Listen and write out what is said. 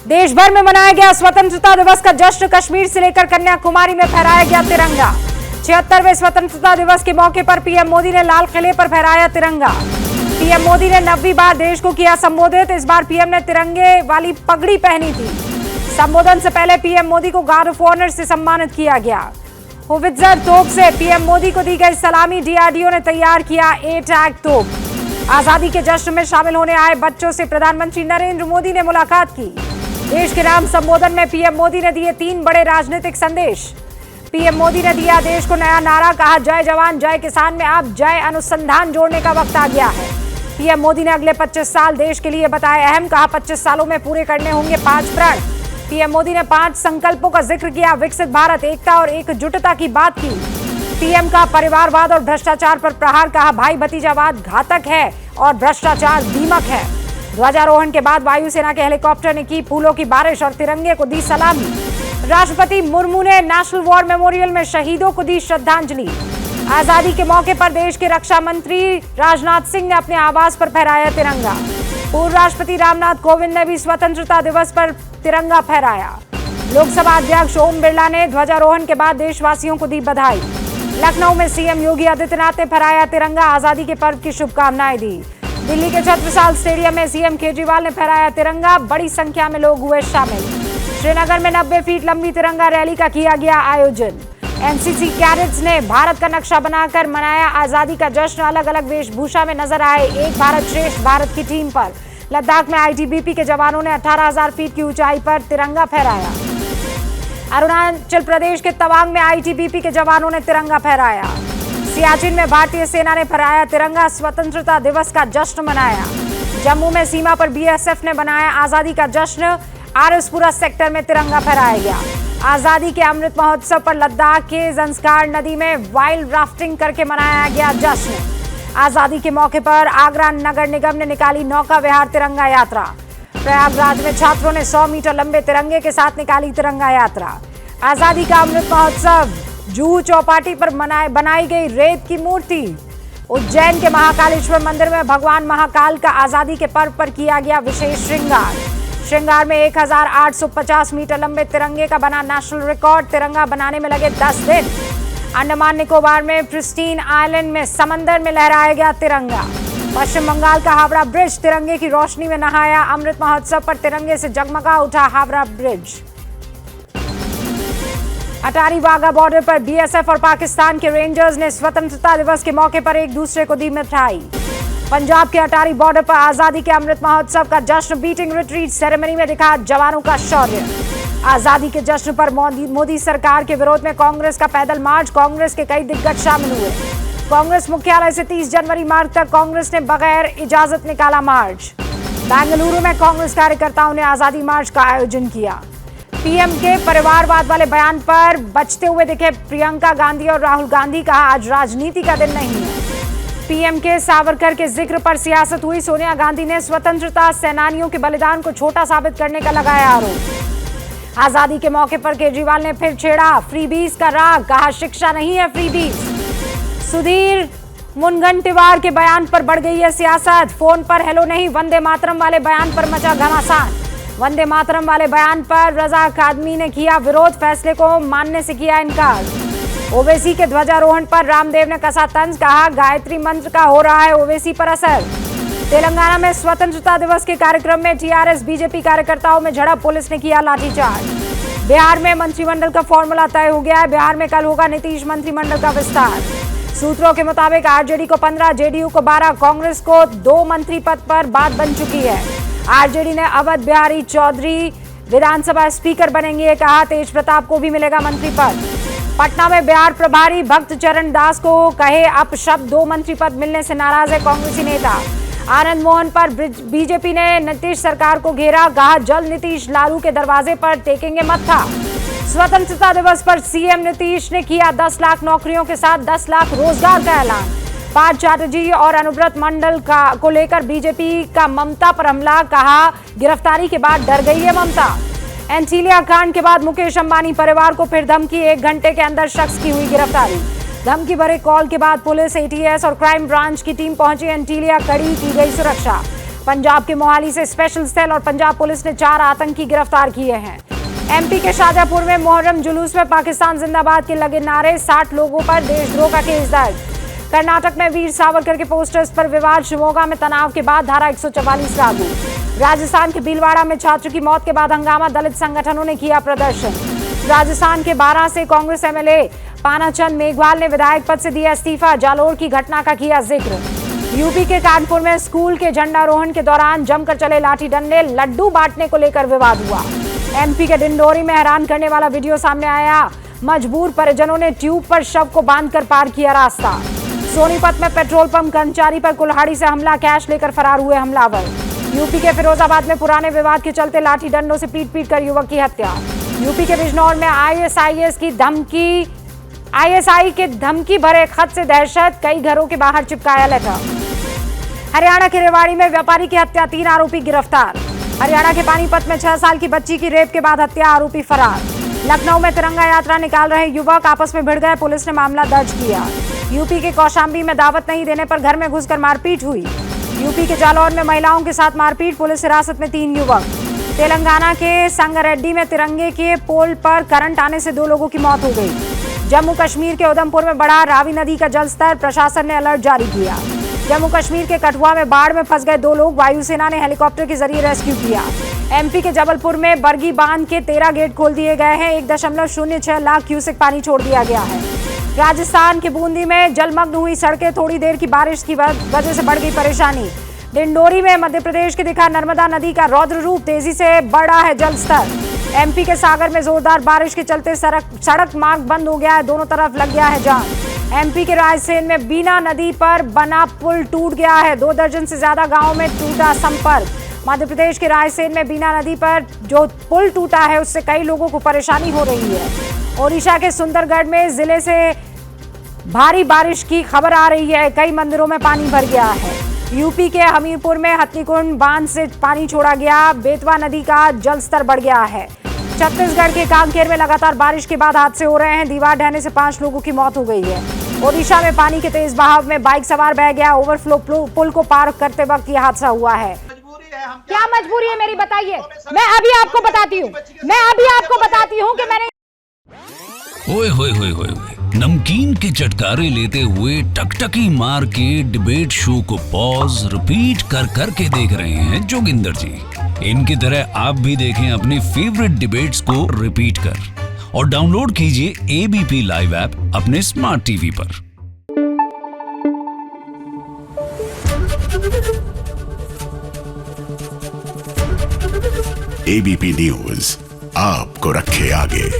देश भर में मनाया गया स्वतंत्रता दिवस का जश्न। कश्मीर से लेकर कन्याकुमारी में फहराया गया तिरंगा। 76वें स्वतंत्रता दिवस के मौके पर पीएम मोदी ने लाल किले पर फहराया तिरंगा। पीएम मोदी ने 90वीं बार देश को किया संबोधित। इस बार पीएम ने तिरंगे वाली पगड़ी पहनी थी। संबोधन से पहले पीएम मोदी को गार्ड ऑफ ऑनर से सम्मानित किया गया। होवित्जर तोप से पीएम मोदी को दी गई सलामी। डीआरडीओ ने तैयार किया A-टैग तोप। आजादी के जश्न में शामिल होने आए बच्चों से प्रधानमंत्री नरेंद्र मोदी ने मुलाकात की। देश के नाम संबोधन में पीएम मोदी ने दिए 3 बड़े राजनीतिक संदेश। पीएम मोदी ने दिया देश को नया नारा, कहा जय जवान जय किसान में अब जय अनुसंधान जोड़ने का वक्त आ गया है। पीएम मोदी ने अगले 25 साल देश के लिए बताए अहम, कहा 25 सालों में पूरे करने होंगे 5 प्रण। पीएम मोदी ने 5 संकल्पों का जिक्र किया। विकसित भारत, एकता और एकजुटता की बात की। पीएम का परिवारवाद और भ्रष्टाचार पर प्रहार, कहा भाई भतीजावाद घातक है और भ्रष्टाचार दीमक है। ध्वजारोहण के बाद वायुसेना के हेलीकॉप्टर ने की फूलों की बारिश और तिरंगे को दी सलामी। राष्ट्रपति मुर्मू ने नेशनल वॉर मेमोरियल में शहीदों को दी श्रद्धांजलि। आजादी के मौके पर देश के रक्षा मंत्री राजनाथ सिंह ने अपने आवास पर फहराया तिरंगा। पूर्व राष्ट्रपति रामनाथ कोविंद ने भी स्वतंत्रता दिवस पर तिरंगा फहराया। लोकसभा अध्यक्ष ओम बिरला ने ध्वजारोहण के बाद देशवासियों को दी बधाई। लखनऊ में सीएम योगी आदित्यनाथ ने फहराया तिरंगा। आजादी के पर्व की शुभकामनाएं दी। दिल्ली के छत्रसाल स्टेडियम में सीएम केजरीवाल ने फहराया तिरंगा। बड़ी संख्या में लोग हुए शामिल। श्रीनगर में 90 फीट लंबी तिरंगा रैली का किया गया आयोजन। एनसीसी कैडेट्स ने भारत का नक्शा बनाकर मनाया आजादी का जश्न। अलग अलग वेशभूषा में नजर आए एक भारत श्रेष्ठ भारत की टीम पर। लद्दाख में आईटीबीपी के जवानों ने 18,000 फीट की ऊंचाई पर तिरंगा फहराया। अरुणाचल प्रदेश के तवांग में आईटीबीपी के जवानों ने तिरंगा फहराया। सियाचिन में भारतीय सेना ने फहराया तिरंगा। स्वतंत्रता दिवस का जश्न मनाया। जम्मू में सीमा पर बीएसएफ ने बनाया आजादी का जश्न। आरएसपुरा सेक्टर में तिरंगा फहराया गया। आजादी के अमृत महोत्सव पर लद्दाख के जंस्कार नदी में वाइल्ड राफ्टिंग करके मनाया गया जश्न। आजादी के मौके पर आगरा नगर निगम ने निकाली नौका विहार तिरंगा यात्रा। प्रयागराज में छात्रों ने 100 मीटर लंबे तिरंगे के साथ निकाली तिरंगा यात्रा। आजादी का अमृत महोत्सव। जुहू चौपाटी पर बनाई गई रेत की मूर्ति। उज्जैन के महाकालेश्वर मंदिर में भगवान महाकाल का आजादी के पर्व पर किया गया विशेष श्रृंगार। श्रृंगार में 1050 मीटर लंबे तिरंगे का बना नेशनल रिकॉर्ड। तिरंगा बनाने में लगे 10 दिन। अंडमान निकोबार में प्रिस्टीन आइलैंड में समंदर में लहराया गया तिरंगा। पश्चिम बंगाल का हावड़ा ब्रिज तिरंगे की रोशनी में नहाया। अमृत महोत्सव पर तिरंगे से जगमगा उठा हावड़ा ब्रिज। अटारी वाघा बॉर्डर पर बीएसएफ और पाकिस्तान के रेंजर्स ने स्वतंत्रता दिवस के मौके पर एक दूसरे को दी मिठाई। पंजाब के अटारी बॉर्डर पर आजादी के अमृत महोत्सव का जश्न। बीटिंग रिट्रीट सेरेमनी में दिखा जवानों का शौर्य। आजादी के जश्न पर मोदी सरकार के विरोध में कांग्रेस का पैदल मार्च। कांग्रेस के कई दिग्गज शामिल हुए। कांग्रेस मुख्यालय से 30 जनवरी मार्च तक कांग्रेस ने बगैर इजाजत निकाला मार्च। बेंगलुरु में कांग्रेस कार्यकर्ताओं ने आजादी मार्च का आयोजन किया। पीएम के परिवारवाद वाले बयान पर बचते हुए दिखे प्रियंका गांधी और राहुल गांधी। कहा आज राजनीति का दिन नहीं है। पीएम के सावरकर के जिक्र पर सियासत हुई। सोनिया गांधी ने स्वतंत्रता सेनानियों के बलिदान को छोटा साबित करने का लगाया आरोप। आजादी के मौके पर केजरीवाल ने फिर छेड़ा फ्रीबीज का राग। कहा शिक्षा नहीं है फ्रीबीज। सुधीर मुनगंटीवार के बयान पर बढ़ गई है सियासत। फोन पर हेलो नहीं वंदे मातरम वाले बयान पर मचा घमासान। वंदे मातरम वाले बयान पर रजा अकादमी ने किया विरोध। फैसले को मानने से किया इनकार। ओवैसी के ध्वजारोहण पर रामदेव ने कसा तंज। कहा गायत्री मंत्र का हो रहा है ओवैसी पर असर। तेलंगाना में स्वतंत्रता दिवस के कार्यक्रम में टीआरएस बीजेपी कार्यकर्ताओं में झड़प। पुलिस ने किया लाठीचार्ज। बिहार में मंत्रिमंडल का फॉर्मूला तय हो गया है। बिहार में कल होगा नीतीश मंत्रिमंडल का विस्तार। सूत्रों के मुताबिक आरजेडी को 15, जेडीयू को 12, कांग्रेस को 2 मंत्री पद पर बात बन चुकी है। आरजेडी ने अवध बिहारी चौधरी विधानसभा स्पीकर बनेंगे। कहा तेज प्रताप को भी मिलेगा मंत्री पद। पटना में बिहार प्रभारी भक्त चरण दास को कहे अपशब्द। 2 मंत्री पद मिलने से नाराज है कांग्रेसी नेता। आनंद मोहन पर बीजेपी ने नीतीश सरकार को घेरा। कहा जल्द नीतीश लालू के दरवाजे पर टेकेंगे मत्था। स्वतंत्रता दिवस पर सीएम नीतीश ने किया 10 लाख नौकरियों के साथ 10 लाख रोजगार का ऐलान। पार्थ चैटर्जी और अनुव्रत मंडल को लेकर बीजेपी का ममता पर हमला। कहा गिरफ्तारी के बाद डर गई है ममता। एंटीलिया कांड के बाद मुकेश अंबानी परिवार को फिर धमकी। 1 घंटे के अंदर शख्स की हुई गिरफ्तारी। धमकी भरे कॉल के बाद पुलिस, एटीएस और क्राइम ब्रांच की टीम पहुंची। एंटीलिया कड़ी की गई सुरक्षा। पंजाब के मोहाली से स्पेशल सेल और पंजाब पुलिस ने 4 आतंकी गिरफ्तार किए हैं। एमपी के शाजापुर में मोहर्रम जुलूस में पाकिस्तान जिंदाबाद के लगे नारे, 60 लोगों पर देशद्रोह का केस दर्ज। कर्नाटक में वीर सावरकर के पोस्टर्स पर विवाद, शिवमोगा में तनाव के बाद धारा 144 लागू। राजस्थान के भीलवाड़ा में छात्र की मौत के बाद हंगामा, दलित संगठनों ने किया प्रदर्शन। राजस्थान के 12 से कांग्रेस एमएलए पानाचंद मेघवाल ने विधायक पद से दिया इस्तीफा, जालोर की घटना का किया जिक्र। यूपी के कानपुर में स्कूल के झंडारोहण के दौरान जमकर चले लाठी डंडे, लड्डू बांटने को लेकर विवाद हुआ। एमपी के डिंडोरी में हैरान करने वाला वीडियो सामने आया, मजबूर परिजनों ने ट्यूब पर शव को बांधकर पार किया रास्ता। सोनीपत में पेट्रोल पंप कर्मचारी पर कुल्हाड़ी से हमला, कैश लेकर फरार हुए हमलावर। यूपी के फिरोजाबाद में पुराने विवाद के चलते लाठी डंडों से पीट कर युवक की हत्या। यूपी के बिजनौर में आईएसआई के धमकी भरे खत से दहशत, कई घरों के बाहर चिपकाया लेटर। हरियाणा के रेवाड़ी में व्यापारी की हत्या, 3 आरोपी गिरफ्तार। हरियाणा के पानीपत में 6 साल की बच्ची की रेप के बाद हत्या, आरोपी फरार। लखनऊ में तिरंगा यात्रा निकाल रहे युवक आपस में भिड़ गए, पुलिस ने मामला दर्ज किया। यूपी के कौशाम्बी में दावत नहीं देने पर घर में घुसकर मारपीट हुई। यूपी के जालौर में महिलाओं के साथ मारपीट, पुलिस हिरासत में 3 युवक। तेलंगाना के संगारेड्डी में तिरंगे के पोल पर करंट आने से 2 लोगों की मौत हो गई। जम्मू कश्मीर के उधमपुर में बढ़ा रावी नदी का जलस्तर, प्रशासन ने अलर्ट जारी किया। जम्मू कश्मीर के कठुआ में बाढ़ में फंस गए 2 लोग, वायुसेना ने हेलीकॉप्टर के जरिए रेस्क्यू किया। एमपी के जबलपुर में बरगी बांध के 13 गेट खोल दिए गए हैं, 1.06 लाख क्यूसेक पानी छोड़ दिया गया है। राजस्थान के बूंदी में जलमग्न हुई सड़कें, थोड़ी देर की बारिश की वजह से बढ़ गई परेशानी। डिंडोरी में मध्य प्रदेश के दिखा नर्मदा नदी का रौद्र रूप, तेजी से बढ़ा है जलस्तर। एमपी के सागर में जोरदार बारिश के चलते सड़क मार्ग बंद हो गया है, दोनों तरफ लग गया है जाम। एमपी के रायसेन में बीना नदी पर बना पुल टूट गया है, 2 दर्जन से ज्यादा गांवों में टूटा संपर्क। मध्य प्रदेश के रायसेन में बीना नदी पर जो पुल टूटा है उससे कई लोगों को परेशानी हो रही है। ओडिशा के सुंदरगढ़ में जिले से भारी बारिश की खबर आ रही है, कई मंदिरों में पानी भर गया है। यूपी के हमीरपुर में हथनीकुंड बांध से पानी छोड़ा गया, बेतवा नदी का जलस्तर बढ़ गया है। छत्तीसगढ़ के कांकेर में लगातार बारिश के बाद हादसे हो रहे हैं, दीवार ढहने से 5 लोगों की मौत हो गई है। ओडिशा में पानी के तेज बहाव में बाइक सवार बह गया, ओवरफ्लो पुल को पार करते वक्त यह हादसा हुआ है। क्या मजबूरी है मेरी, बताइए। मैं अभी आपको बताती हूँ कि मैंने ओए होए होए होए नमकीन के चटकारे लेते हुए टकटकी मार के डिबेट शो को पॉज रिपीट कर करके देख रहे हैं जोगिंदर जी। इनकी तरह आप भी देखें अपनी फेवरेट डिबेट्स को रिपीट कर और डाउनलोड कीजिए एबीपी लाइव ऐप अपने स्मार्ट टीवी पर। एबीपी न्यूज आपको रखे आगे।